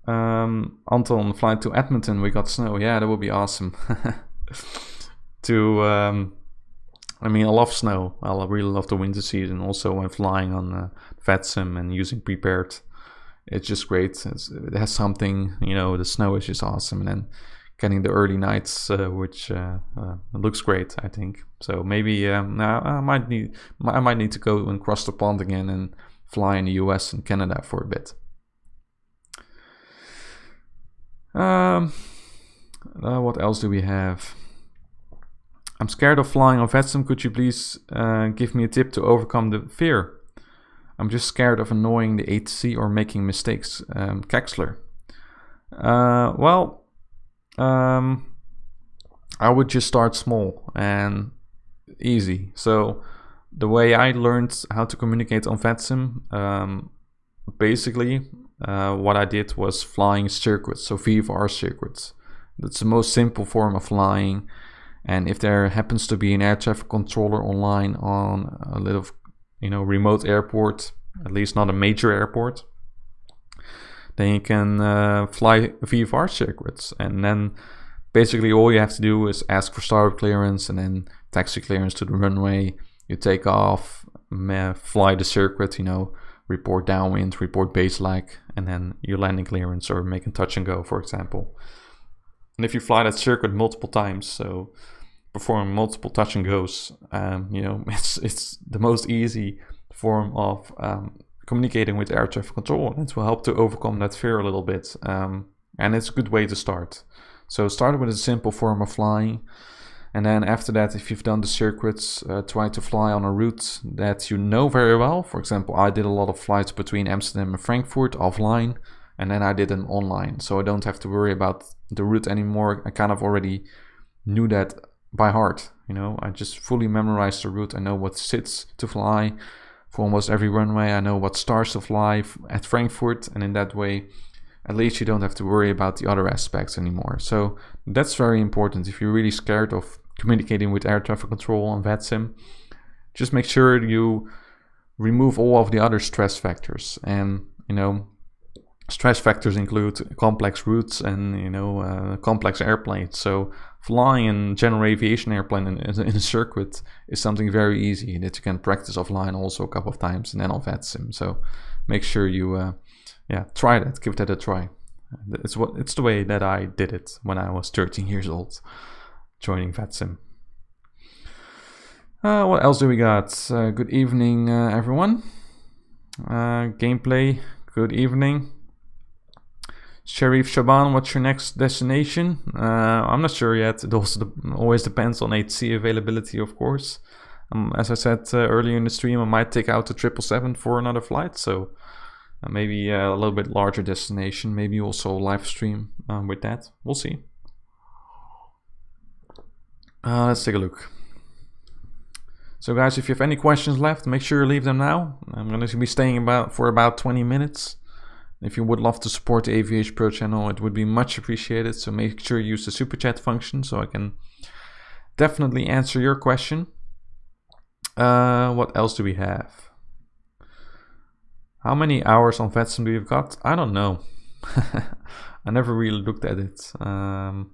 [SPEAKER 1] Anton, flight to Edmonton, we got snow. Yeah, that would be awesome. I mean, I love snow. I really love the winter season. Also, when flying on VATSIM and using Prepared, it's just great. It has something, you know, the snow is just awesome. And then getting the early nights, which looks great, I think. So maybe I might need to go and cross the pond again and fly in the US and Canada for a bit. What else do we have? I'm scared of flying on VATSIM. Could you please give me a tip to overcome the fear? I'm just scared of annoying the ATC or making mistakes. Kexler. I would just start small and easy. So the way I learned how to communicate on VATSIM, basically what I did was flying circuits, so VFR circuits. That's the most simple form of flying. And if there happens to be an air traffic controller online on a little, remote airport, at least not a major airport, then you can fly VFR circuits. And then basically all you have to do is ask for startup clearance and then taxi clearance to the runway. You take off, fly the circuit, report downwind, report base lag, and then your landing clearance or make a touch and go, for example. And if you fly that circuit multiple times, so perform multiple touch and goes, it's the most easy form of communicating with air traffic control. It will help to overcome that fear a little bit, and it's a good way to start. So start with a simple form of flying, and then after that, if you've done the circuits, try to fly on a route that you know very well. For example, I did a lot of flights between Amsterdam and Frankfurt offline, and then I did them online, so I don't have to worry about the route anymore. I kind of already knew that by heart. I just fully memorized the route. I know what SIDs to fly for almost every runway. I know what stars to fly at Frankfurt, and in that way, at least you don't have to worry about the other aspects anymore. So that's very important. If you're really scared of communicating with air traffic control on VATSIM, just make sure you remove all of the other stress factors. And stress factors include complex routes and complex airplanes. So flying a general aviation airplane in a circuit is something very easy that you can practice offline also a couple of times and then on VATSIM. So make sure you try that, give that a try. It's the way that I did it when I was 13 years old, joining VATSIM. What else do we got? Good evening, everyone. Gameplay, good evening. Sharif Shaban, what's your next destination? I'm not sure yet. It also always depends on HC availability, of course. As I said earlier in the stream, I might take out the 777 for another flight, so maybe a little bit larger destination, maybe also live stream with that. We'll see. Let's take a look. So guys, if you have any questions left, make sure you leave them now. I'm going to be staying for about 20 minutes. If you would love to support the AviationPro channel, it would be much appreciated. So make sure you use the super chat function so I can definitely answer your question. What else do we have? How many hours on VATSIM do you've got? I don't know. I never really looked at it. I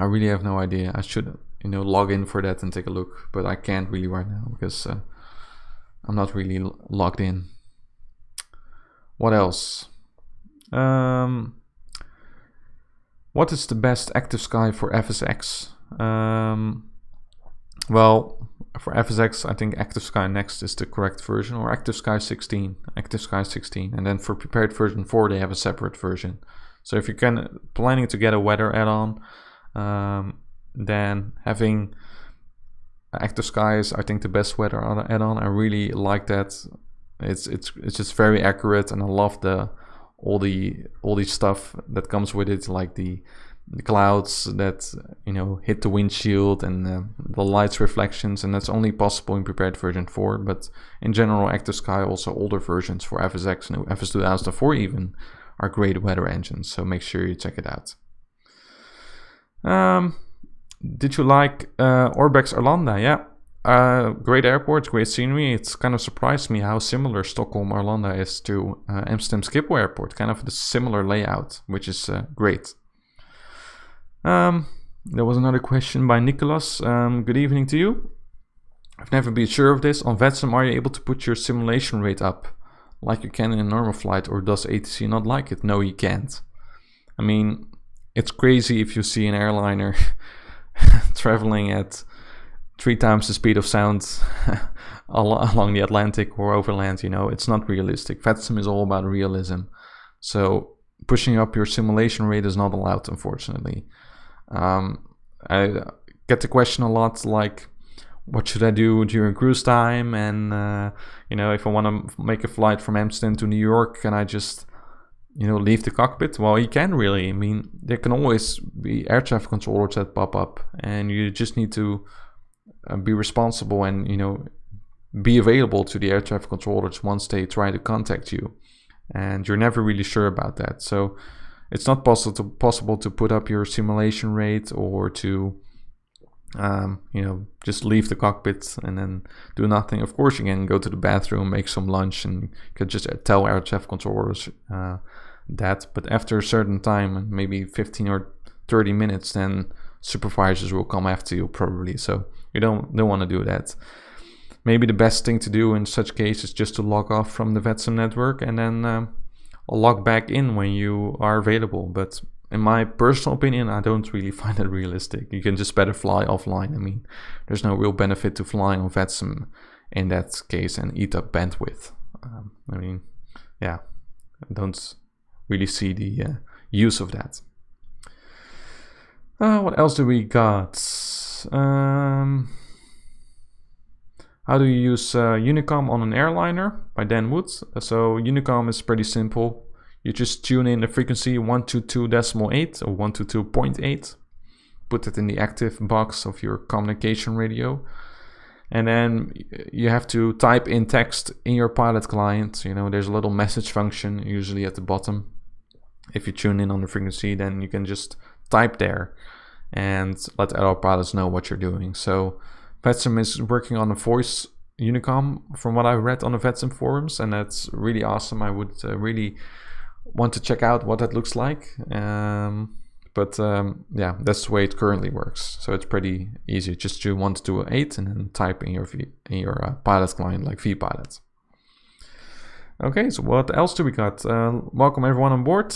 [SPEAKER 1] really have no idea. I should log in for that and take a look, but I can't really right now because I'm not really logged in. What else? What is the best active sky for FSX? Well, for FSX, I think Active Sky Next is the correct version, or Active Sky 16, Active Sky 16, and then for prepared version 4, they have a separate version. So if you're planning to get a weather add-on, then having Active Sky is, I think, the best weather add-on. I really like that. It's just very accurate, and I love all the stuff that comes with it, like the clouds that hit the windshield and the lights reflections, and that's only possible in prepared version 4. But in general, Active Sky, also older versions for FSX and FS 2004 even, are great weather engines. So make sure you check it out. Did you like Orbex Arlanda? Yeah. Great airport, great scenery. It's kind of surprised me how similar Stockholm Arlanda is to Amsterdam Schiphol Airport. Kind of the similar layout, which is great. There was another question by Nicholas. Good evening to you. I've never been sure of this. On VATSIM, are you able to put your simulation rate up like you can in a normal flight, or does ATC not like it? No, you can't. I mean, it's crazy if you see an airliner traveling at 3 times the speed of sound along the Atlantic or overland. It's not realistic. VATSIM is all about realism. So pushing up your simulation rate is not allowed, unfortunately. I get the question a lot, like, what should I do during cruise time? And, if I want to make a flight from Amsterdam to New York, can I just, leave the cockpit? Well, you can really. I mean, there can always be air traffic controllers that pop up, and you just need to be responsible and, be available to the air traffic controllers once they try to contact you. And you're never really sure about that. So it's not possible to put up your simulation rate or to, just leave the cockpit and then do nothing. Of course, you can go to the bathroom, make some lunch, and you could just tell air traffic controllers that. But after a certain time, maybe 15 or 30 minutes, then supervisors will come after you probably. So you don't want to do that. Maybe the best thing to do in such case is just to log off from the VATSIM network and then log back in when you are available. But in my personal opinion, I don't really find it realistic. You can just better fly offline. I mean, there's no real benefit to flying on VATSIM in that case and eat up bandwidth. I don't really see the use of that. What else do we got? How do you use Unicom on an airliner? By Dan Wood. So Unicom is pretty simple. You just tune in the frequency 122.8 or 122.8. Put it in the active box of your communication radio. And then you have to type in text in your pilot client. There's a little message function usually at the bottom. If you tune in on the frequency, then you can just type there and let other pilots know what you're doing. So VATSIM is working on a voice Unicom from what I read on the VATSIM forums, and that's really awesome. I would really want to check out what that looks like. but yeah, that's the way it currently works. So it's pretty easy. Just do 1 to 8 and then type in your pilot client like vPilot. Okay, so what else do we got? Welcome everyone on board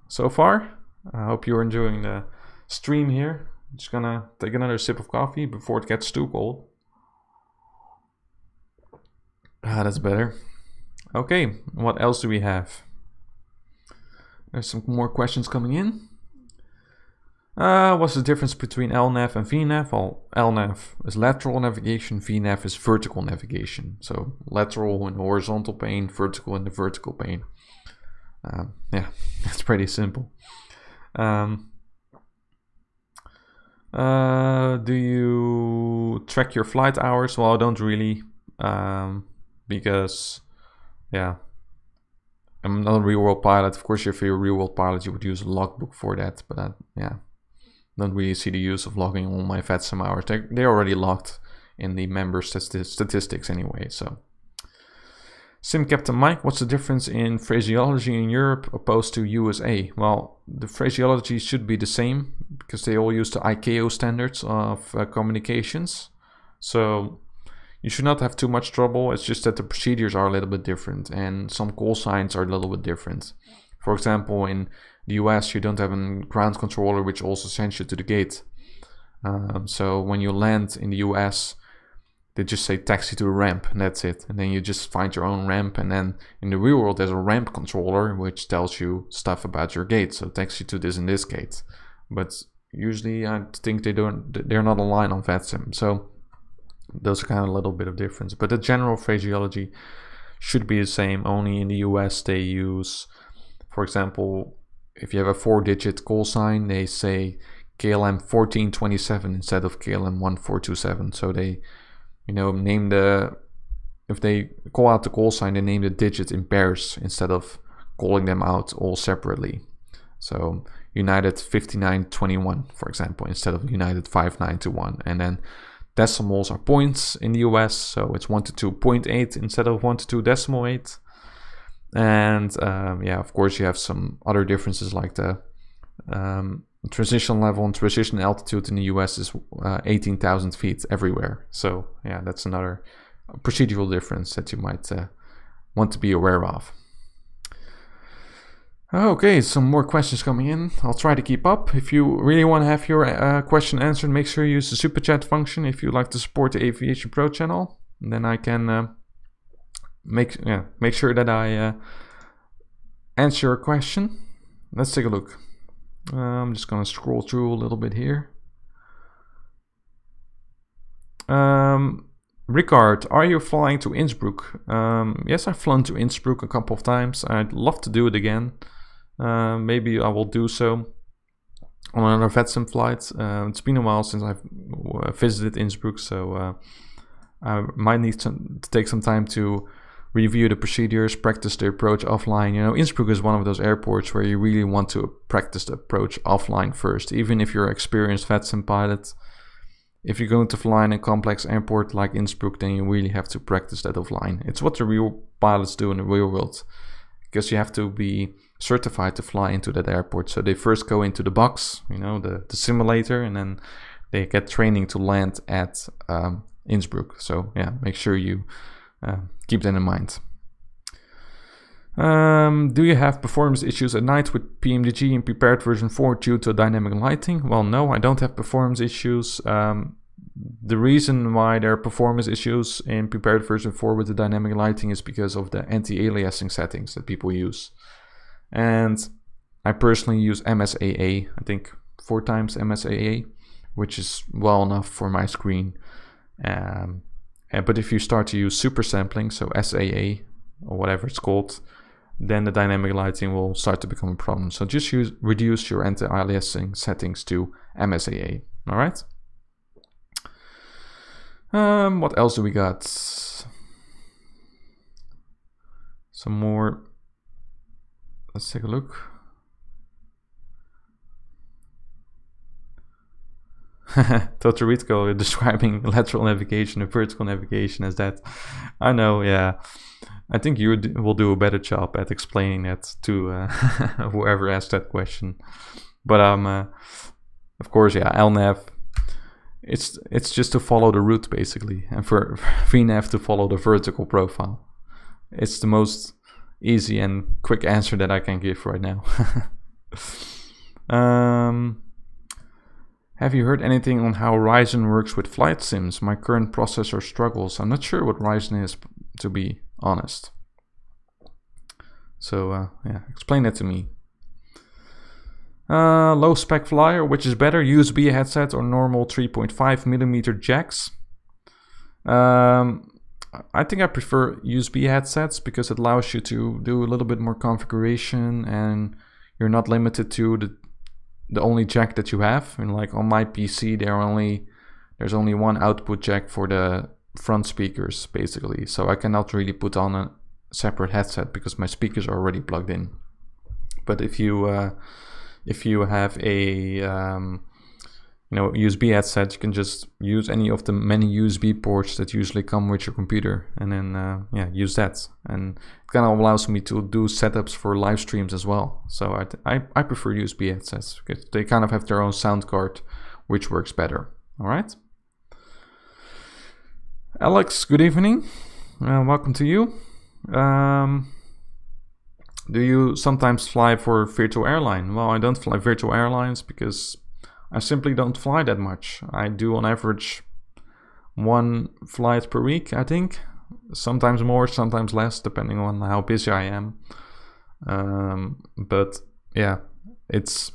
[SPEAKER 1] so far. I hope you're enjoying the stream here. I'm just gonna take another sip of coffee before it gets too cold. Ah, that's better. Okay, what else do we have? There's some more questions coming in. What's the difference between LNAV and VNAV? Well, LNAV is lateral navigation, VNAV is vertical navigation. So lateral in the horizontal plane, vertical in the vertical plane. Yeah, that's pretty simple. Do you track your flight hours? Well, I don't really, because, yeah, I'm not a real-world pilot. Of course, if you're a real-world pilot, you would use a logbook for that. But yeah, don't really see the use of logging all my VATSIM hours. They're already logged in the member statistics anyway. So, Sim Captain Mike, what's the difference in phraseology in Europe opposed to USA? Well, the phraseology should be the same because they all use the ICAO standards of communications. So you should not have too much trouble. It's just that the procedures are a little bit different and some call signs are a little bit different. For example, in the US, you don't have a ground controller which also sends you to the gate. So when you land in the US, they just say taxi to the ramp and that's it. And then you just find your own ramp. And then in the real world, there's a ramp controller which tells you stuff about your gate. So taxi to this and this gate. But usually I think they're not aligned on VATSIM. So those are kind of a little bit of difference. But the general phraseology should be the same. Only in the US they use, for example, if you have a 4-digit call sign, they say KLM 1427 instead of KLM 1427. So they, you know, if they call out the call sign, they name the digits in pairs instead of calling them out all separately. So United 5921, for example, instead of United 5921. And then decimals are points in the US, so it's 122.8 instead of 122.8. And yeah, of course, you have some other differences like the transition level and transition altitude in the US is 18,000 feet everywhere. So yeah, that's another procedural difference that you might want to be aware of. Okay, some more questions coming in. I'll try to keep up. If you really want to have your question answered, make sure you use the super chat function if you'd like to support the AviationPro channel. And then I can make sure that I answer your question. Let's take a look. I'm just gonna scroll through a little bit here. Ricard, are you flying to Innsbruck? Yes, I've flown to Innsbruck a couple of times. I'd love to do it again. Maybe I will do so on another VATSIM flight. It's been a while since I've visited Innsbruck, so I might need to take some time to review the procedures, practice the approach offline. You know, Innsbruck is one of those airports where you really want to practice the approach offline first. Even if you're an experienced VATSIM pilot, if you're going to fly in a complex airport like Innsbruck, then you really have to practice that offline. It's what the real pilots do in the real world, because you have to be certified to fly into that airport. So they first go into the box, you know, the simulator, and then they get training to land at Innsbruck. So yeah, make sure you keep that in mind. Do you have performance issues at night with PMDG in prepared version 4 due to dynamic lighting? Well, no, I don't have performance issues. The reason why there are performance issues in prepared version 4 with the dynamic lighting is because of the anti-aliasing settings that people use. And I personally use MSAA, I think 4 times MSAA, which is well enough for my screen. But if you start to use super sampling, so SAA or whatever it's called, then the dynamic lighting will start to become a problem. So just reduce your anti-aliasing settings to MSAA. All right. What else do we got? Some more. Let's take a look. Totoritko describing lateral navigation and vertical navigation as that. I know, yeah. I think you will do a better job at explaining that to whoever asked that question. But of course, yeah, LNAV. It's just to follow the route basically, and for VNAV to follow the vertical profile. It's the most easy and quick answer that I can give right now. Have you heard anything on how Ryzen works with flight sims? My current processor struggles. I'm not sure what Ryzen is, to be honest. So yeah, explain that to me. Low spec flyer, which is better, USB headset or normal 3.5mm jacks? I think I prefer USB headsets because it allows you to do a little bit more configuration and you're not limited to the only jack that you have. And like on my PC, there's only one output jack for the front speakers basically. So I cannot really put on a separate headset because my speakers are already plugged in. But if you have a USB headset, you can just use any of the many USB ports that usually come with your computer, and then yeah, use that. And it kind of allows me to do setups for live streams as well. So I prefer USB headsets because they kind of have their own sound card, which works better. All right. Alex, good evening. Welcome to you. Do you sometimes fly for virtual airline? Well, I don't fly virtual airlines because I simply don't fly that much. I do on average 1 flight per week, I think. Sometimes more, sometimes less, depending on how busy I am. But yeah, it's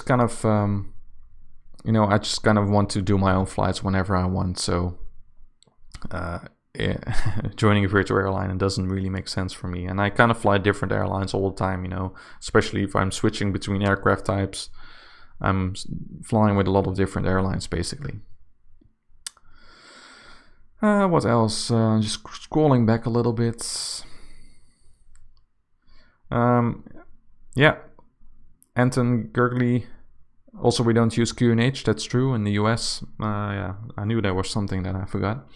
[SPEAKER 1] kind of, I just kind of want to do my own flights whenever I want. So joining a virtual airline, it doesn't really make sense for me. And I kind of fly different airlines all the time, especially if I'm switching between aircraft types. I'm flying with a lot of different airlines basically. What else? Just scrolling back a little bit. Yeah, Anton Gergely. Also, we don't use QNH. That's true in the US. Yeah, I knew there was something that I forgot.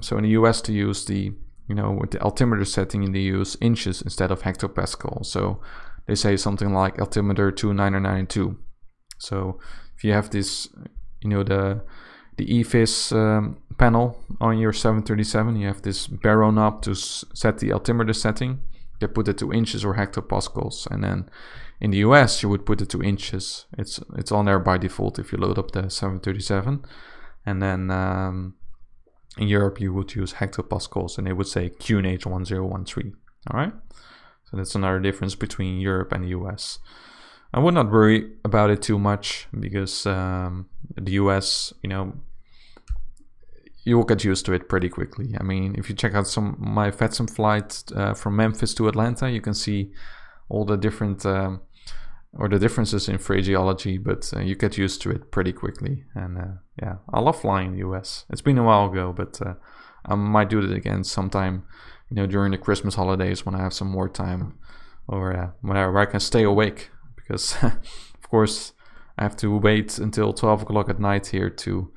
[SPEAKER 1] So in the US, to use the with the altimeter setting, they use inches instead of hectopascal. So they say something like altimeter 2992. So if you have this, the EFIS panel on your 737, you have this barrel knob to set the altimeter setting. They put it to inches or hectopascals, and then in the US you would put it to inches. It's on there by default if you load up the 737, and then in Europe you would use hectopascals, and they would say QNH 1013. All right, so that's another difference between Europe and the US. I would not worry about it too much because the US, you will get used to it pretty quickly. I mean, if you check out my VATSIM flight from Memphis to Atlanta, you can see all the different or the differences in phraseology, but you get used to it pretty quickly. And yeah, I love flying in the US. It's been a while ago, but I might do it again sometime, during the Christmas holidays when I have some more time, or whenever I can stay awake. Because of course I have to wait until 12 o'clock at night here to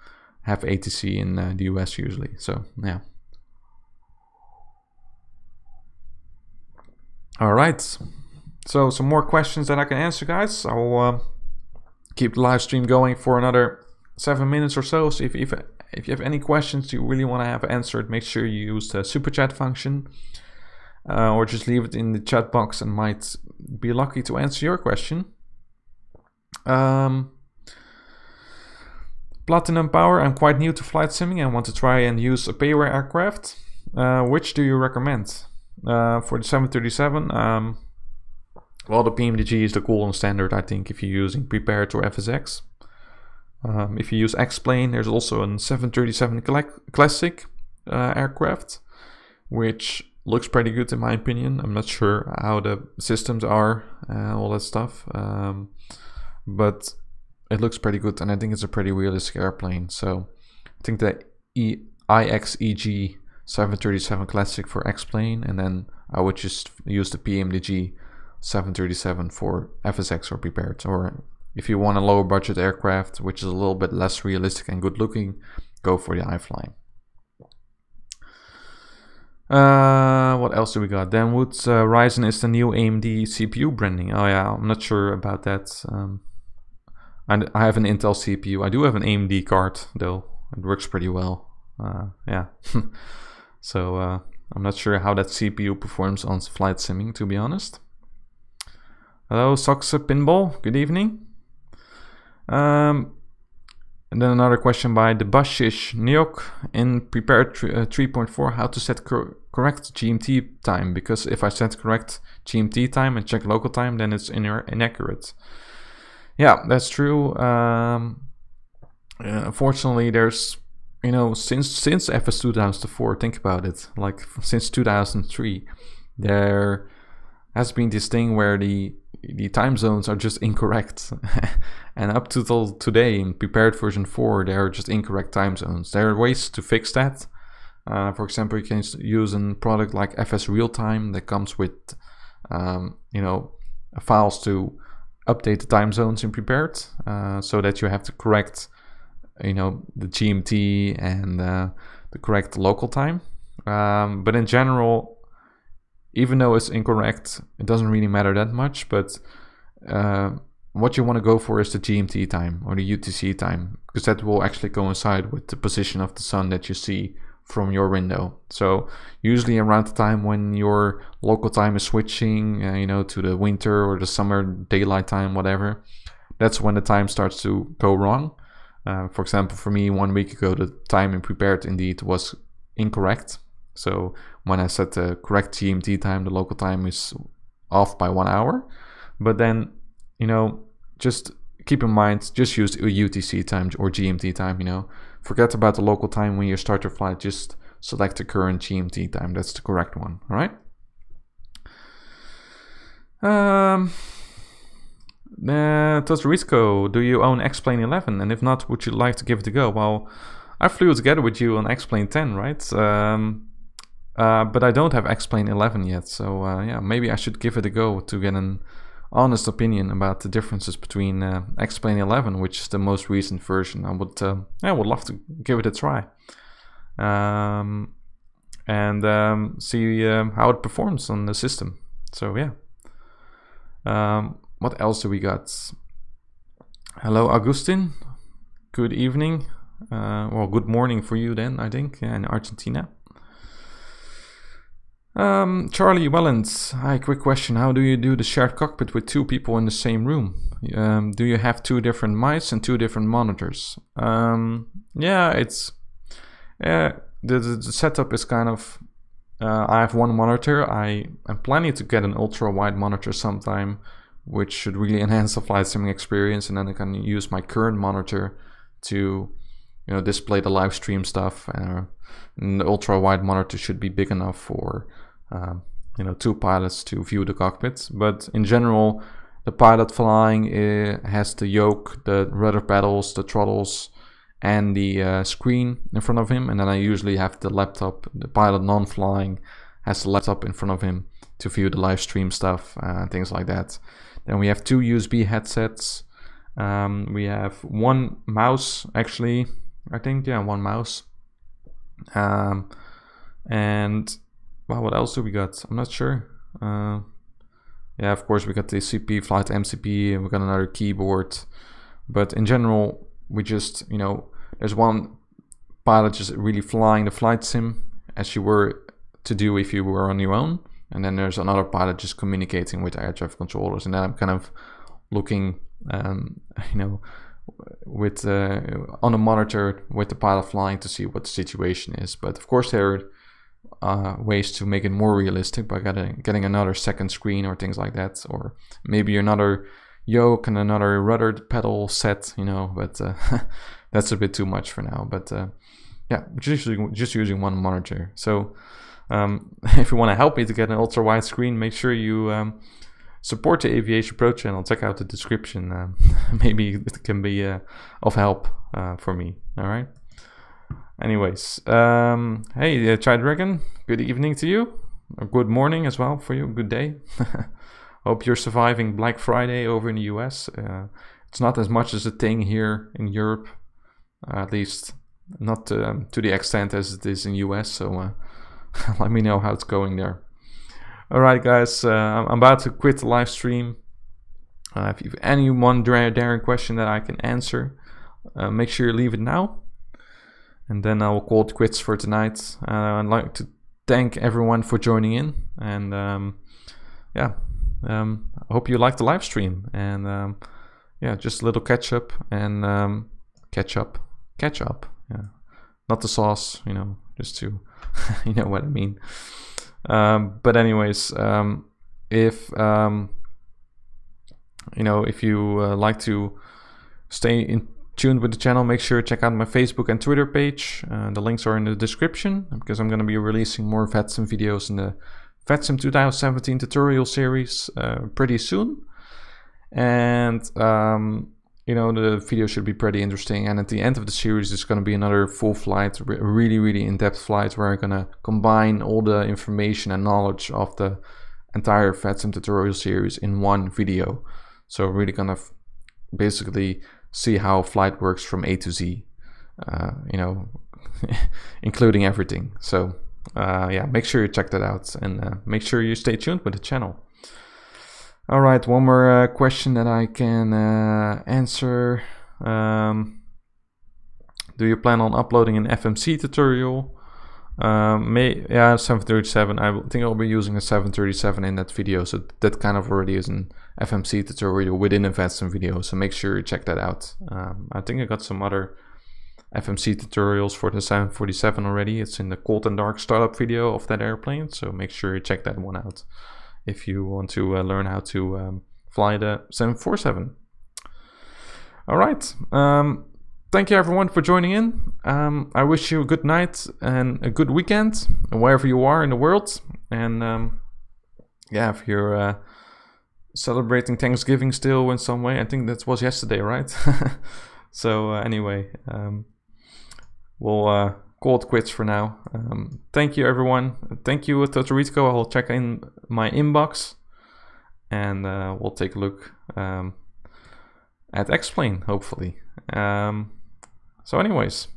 [SPEAKER 1] have ATC in the US usually. So yeah. All right. So some more questions that I can answer, guys. I'll keep the live stream going for another 7 minutes or so. So if you have any questions you really want to have answered, make sure you use the super chat function. Or just leave it in the chat box and might be lucky to answer your question. Platinum Power, I'm quite new to flight simming and want to try and use a payware aircraft. Which do you recommend? For the 737, well, the PMDG is the golden standard, I think, if you're using Prepared or FSX. If you use X-Plane, there's also a 737 Classic aircraft, which looks pretty good in my opinion. I'm not sure how the systems are, all that stuff, but it looks pretty good, and I think it's a pretty realistic airplane. So I think the IXEG 737 Classic for X-Plane, and then I would just use the PMDG 737 for FSX or Prepared. Or if you want a lower budget aircraft, which is a little bit less realistic and good looking, go for the iFly. What what else do we got? Then would Ryzen is the new AMD CPU branding. Oh yeah, I'm not sure about that. I have an Intel CPU. I do have an AMD card though. It works pretty well. Yeah. So I'm not sure how that CPU performs on flight simming, to be honest. Hello, Sox Pinball. Good evening. And then another question by the Bashish Neok in Prepared 3.4, how to set correct GMT time, because if I set correct GMT time and check local time, then it's inaccurate. Yeah, that's true. Unfortunately, there's, you know, since FS 2004, think about it, like since 2003, there has been this thing where the time zones are just incorrect. And up to today in Prepared version 4, they are just incorrect time zones. There are ways to fix that. For example, you can use a product like FS Realtime that comes with you know, files to update the time zones in Prepared, so that you have the correct, you know, the GMT and the correct local time. But in general, even though it's incorrect, it doesn't really matter that much. But what you want to go for is the GMT time or the UTC time, because that will actually coincide with the position of the sun that you see from your window. So usually around the time when your local time is switching, you know, to the winter or the summer daylight time, whatever, that's when the time starts to go wrong. For example, for me, 1 week ago, the time in Prepared indeed was incorrect. So when I set the correct GMT time, the local time is off by 1 hour. But then, you know, just keep in mind, just use a UTC time or GMT time, you know. Forget about the local time when you start your flight. Just select the current GMT time. That's the correct one, all right? Tosrisco, do you own X-Plane 11? And if not, would you like to give it a go? Well, I flew together with you on X-Plane 10, right? But I don't have X-Plane 11 yet, so yeah, maybe I should give it a go to get an honest opinion about the differences between X-Plane 11, which is the most recent version. I would love to give it a try, and see how it performs on the system. So yeah. What else do we got? Hello, Agustin. Good evening. Well, good morning for you then, I think, in Argentina. Charlie Wellens, hi, quick question. How do you do the shared cockpit with 2 people in the same room? Do you have 2 different mice and 2 different monitors? Yeah, it's the setup is kind of, I have 1 monitor. I'm planning to get an ultra wide monitor sometime, which should really enhance the flight simming experience, and then I can use my current monitor to, you know, display the live stream stuff. And the ultra wide monitor should be big enough for you know, 2 pilots to view the cockpit. But in general, the pilot flying has the yoke, the rudder pedals, the throttles, and the screen in front of him. And then I usually have the laptop. The pilot non-flying has the laptop in front of him to view the live stream stuff, things like that. Then we have 2 USB headsets. We have 1 mouse, actually, I think, yeah, 1 mouse. And well, what else do we got? I'm not sure. Yeah, of course we got the CP, flight MCP, and we got another keyboard. But in general, we just, you know, there's 1 pilot just really flying the flight sim as you were to do if you were on your own. And then there's another pilot just communicating with air traffic controllers. And then I'm kind of looking, you know, with on a monitor with the pilot flying to see what the situation is. But of course there are ways to make it more realistic by getting another second screen or things like that, or maybe another yoke and another rudder pedal set, you know. But that's a bit too much for now. But yeah, just using 1 monitor. So if you want to help me to get an ultra wide screen, make sure you support the AviationPro channel. Check out the description. Maybe it can be of help for me. All right. Anyways, hey, Chai Dragon, good evening to you. Or good morning as well for you. Good day. Hope you're surviving Black Friday over in the US. It's not as much as a thing here in Europe, at least not to the extent as it is in US. So let me know how it's going there. All right, guys, I'm about to quit the live stream. If you have any one daring question that I can answer, make sure you leave it now. And then I will call it quits for tonight. I'd like to thank everyone for joining in. And I hope you liked the live stream. And just a little catch up and catch up. Yeah, not the sauce, just to, you know what I mean. But anyways, if you like to stay tuned with the channel, make sure to check out my Facebook and Twitter page. The links are in the description, because I'm going to be releasing more VATSIM videos in the VATSIM 2017 tutorial series pretty soon. And the video should be pretty interesting. And at the end of the series, it's going to be another full flight, really in-depth flight, where I'm going to combine all the information and knowledge of the entire VATSIM tutorial series in one video. So really going to basically see how flight works from A to Z, including everything. So make sure you check that out, and make sure you stay tuned with the channel. All right, one more question that I can answer. Do you plan on uploading an FMC tutorial? 737. I think I'll be using a 737 in that video, so that kind of already is an FMC tutorial within a VATSIM video, so make sure you check that out. I think I got some other FMC tutorials for the 747 already. It's in the cold and dark startup video of that airplane, so make sure you check that one out if you want to learn how to fly the 747. All right. Thank you everyone for joining in. I wish you a good night and a good weekend wherever you are in the world. And if you're celebrating Thanksgiving still in some way, I think that was yesterday, right? So anyway, we'll call it quits for now. Thank you everyone. Thank you, Totorico. I'll check in my inbox and we'll take a look at X-Plane, hopefully. So anyways,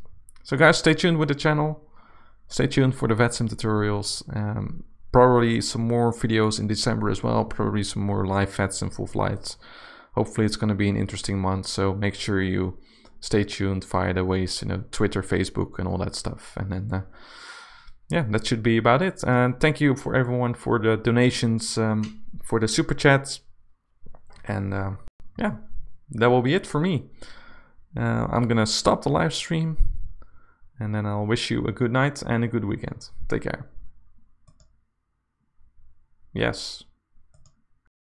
[SPEAKER 1] so guys, stay tuned with the channel. Stay tuned for the VATSIM tutorials. Probably some more videos in December as well. Probably some more live VATSIM full flights. Hopefully it's going to be an interesting month. So make sure you stay tuned via the ways, Twitter, Facebook, and all that stuff. And then, that should be about it. And thank you for everyone for the donations, for the super chats. And that will be it for me. I'm gonna stop the live stream, and then I'll wish you a good night and a good weekend. Take care. Yes.